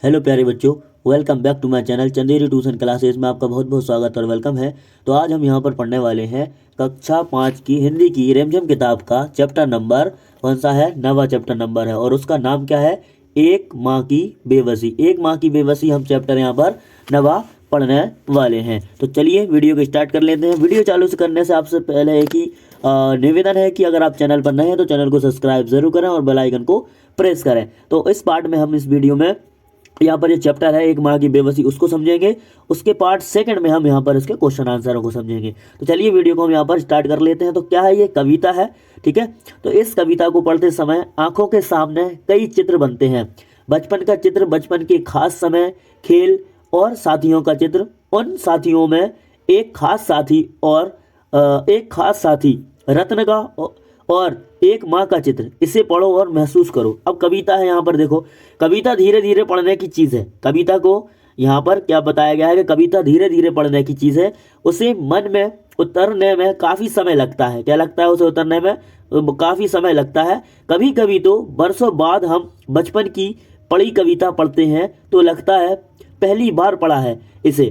Hello प्यारे बच्चों, welcome back to my channel Chanderi tuition classes में आपका बहुत बहुत स्वागत और वेलकम है। तो आज हम यहाँ पर पढ़ने वाले हैं कक्षा 5 की हिंदी की रेमझम किताब का चैप्टर नंबर कौन सा है, नवा चैप्टर नंबर है और उसका नाम क्या है, एक माँ की बेबसी। एक माँ की बेबसी हम चैप्टर यहाँ पर नवा पढ़ने वाले हैं। तो चलिए वीडियो को स्टार्ट कर लेते हैं। वीडियो चालू से करने से आपसे पहले एक ही निवेदन है कि अगर आप चैनल पर नए हैं तो चैनल को सब्सक्राइब जरूर करें और बेल आइकन को प्रेस करें। तो इस पार्ट में हम इस वीडियो में यहाँ पर ये चैप्टर है एक माँ की बेबसी उसको समझेंगे। उसके पार्ट सेकंड में हम यहाँ पर इसके क्वेश्चन आंसरों को समझेंगे। तो चलिए वीडियो को हम यहाँ पर स्टार्ट कर लेते हैं। तो क्या है, ये कविता है, ठीक है। तो इस कविता को पढ़ते समय आंखों के सामने कई चित्र बनते हैं। बचपन का चित्र, बचपन के खास समय, खेल और साथियों का चित्र। उन साथियों में एक खास साथी और एक खास साथी रत्न का और एक माँ का चित्र। इसे पढ़ो और महसूस करो। अब कविता है, यहाँ पर देखो, कविता धीरे धीरे पढ़ने की चीज़ है। कविता को यहाँ पर क्या बताया गया है कि कविता धीरे धीरे पढ़ने की चीज़ है। उसे मन में उतरने में काफ़ी समय लगता है। क्या लगता है उसे उतरने में? काफ़ी समय लगता है। कभी कभी तो बरसों बाद हम बचपन की पढ़ी कविता पढ़ते हैं तो लगता है पहली बार पढ़ा है इसे।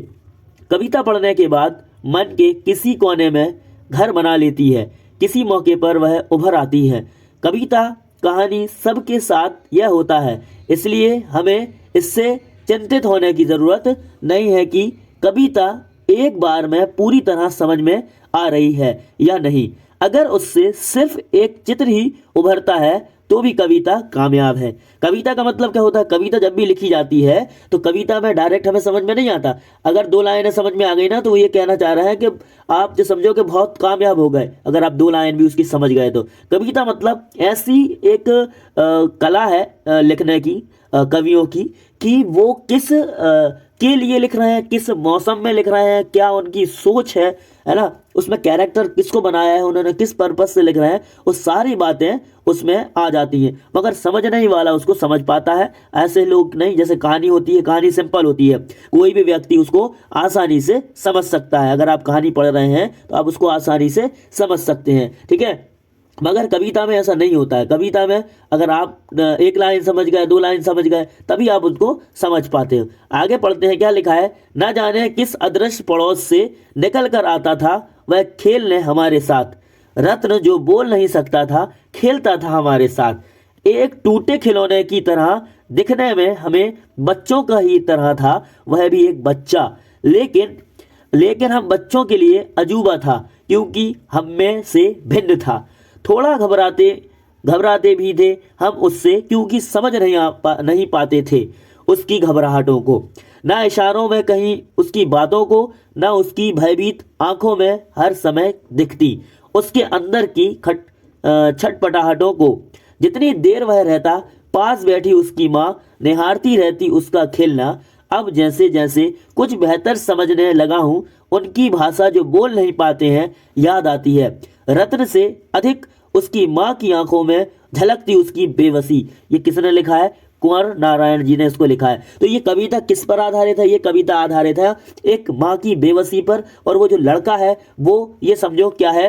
कविता पढ़ने के बाद मन के किसी कोने में घर बना लेती है। किसी मौके पर वह उभर आती है। कविता कहानी सबके साथ यह होता है, इसलिए हमें इससे चिंतित होने की ज़रूरत नहीं है कि कविता एक बार में पूरी तरह समझ में आ रही है या नहीं। अगर उससे सिर्फ एक चित्र ही उभरता है तो भी कविता कामयाब है। कविता का मतलब क्या होता है? कविता जब भी लिखी जाती है तो कविता में डायरेक्ट हमें समझ में नहीं आता। अगर दो लाइनें समझ में आ गई ना तो वो ये कहना चाह रहा है कि आप जो समझो कि बहुत कामयाब हो गए अगर आप दो लाइन भी उसकी समझ गए तो। कविता मतलब ऐसी एक कला है लिखने की, कवियों की, कि वो किस के लिए लिख रहे हैं, किस मौसम में लिख रहे हैं, क्या उनकी सोच है ना, उसमें कैरेक्टर किसको बनाया है उन्होंने, किस पर्पज से लिख रहे हैं, वो सारी बातें उसमें आ जाती हैं। मगर समझने ही वाला उसको समझ पाता है, ऐसे लोग नहीं। जैसे कहानी होती है, कहानी सिंपल होती है, कोई भी व्यक्ति उसको आसानी से समझ सकता है। अगर आप कहानी पढ़ रहे हैं तो आप उसको आसानी से समझ सकते हैं, ठीक है। मगर कविता में ऐसा नहीं होता है। कविता में अगर आप एक लाइन समझ गए, दो लाइन समझ गए, तभी आप उसको समझ पाते हो। आगे पढ़ते हैं, क्या लिखा है। न जाने किस अदृश्य पड़ोस से निकल कर आता था वह खेलने हमारे साथ। रत्न जो बोल नहीं सकता था खेलता था हमारे साथ। एक टूटे खिलौने की तरह दिखने में हमें बच्चों का ही तरह था, वह भी एक बच्चा। लेकिन हम बच्चों के लिए अजूबा था क्योंकि हम में से भिन्न था। थोड़ा घबराते भी थे हम उससे क्योंकि समझ नहीं पाते थे उसकी घबराहटों को, ना इशारों में कहीं उसकी बातों को, ना उसकी भयभीत आंखों में हर समय दिखती उसके अंदर की छटपटाहटों को। जितनी देर वह रहता पास बैठी उसकी माँ निहारती रहती उसका खेलना। अब जैसे जैसे कुछ बेहतर समझने लगा हूँ उनकी भाषा जो बोल नहीं पाते हैं याद आती है। रत्न से अधिक उसकी माँ की आंखों में झलकती उसकी बेबसी। ये किसने लिखा है? कुंवर नारायण जी ने इसको लिखा है। तो ये कविता किस पर आधारित है? ये कविता आधारित है एक माँ की बेबसी पर। और वो जो लड़का है वो ये समझो क्या है,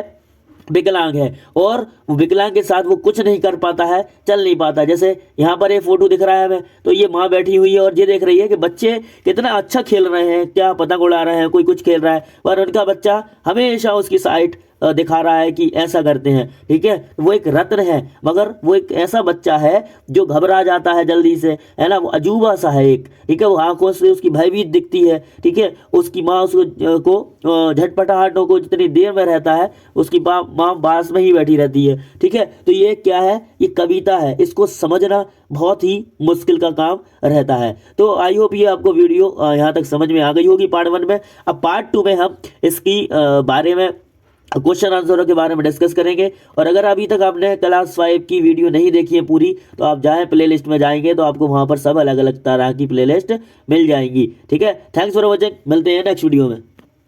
विकलांग है, और वो विकलांग के साथ वो कुछ नहीं कर पाता है, चल नहीं पाता। जैसे यहाँ पर ये फोटो दिख रहा है हमें, तो ये माँ बैठी हुई है और ये देख रही है कि बच्चे कितना अच्छा खेल रहे हैं, क्या पतंग उड़ा रहे हैं, कोई कुछ खेल रहा है, पर उनका बच्चा हमेशा उसकी साइड दिखा रहा है कि ऐसा करते हैं, ठीक है। वो एक रत्न है, मगर वो एक ऐसा बच्चा है जो घबरा जाता है जल्दी से, है ना। वो अजूबा सा है एक, ठीक है। वो आंखों से उसकी भयभीत दिखती है, ठीक है। उसकी माँ उसको झटपटाहटों को जितनी देर में रहता है उसकी माँ पास में ही बैठी रहती है, ठीक है। तो ये क्या है? ये कविता है। इसको समझना बहुत ही मुश्किल का काम रहता है। तो आई होप ये आपको वीडियो यहाँ तक समझ में आ गई होगी पार्ट 1 में। अब पार्ट 2 में हम इसकी बारे में क्वेश्चन आंसरों के बारे में डिस्कस करेंगे। और अगर अभी तक आपने क्लास 5 की वीडियो नहीं देखी है पूरी तो आप जाएं, प्लेलिस्ट में जाएंगे तो आपको वहां पर सब अलग अलग तरह की प्लेलिस्ट मिल जाएंगी, ठीक है। थैंक्स फॉर वॉचिंग, मिलते हैं नेक्स्ट वीडियो में।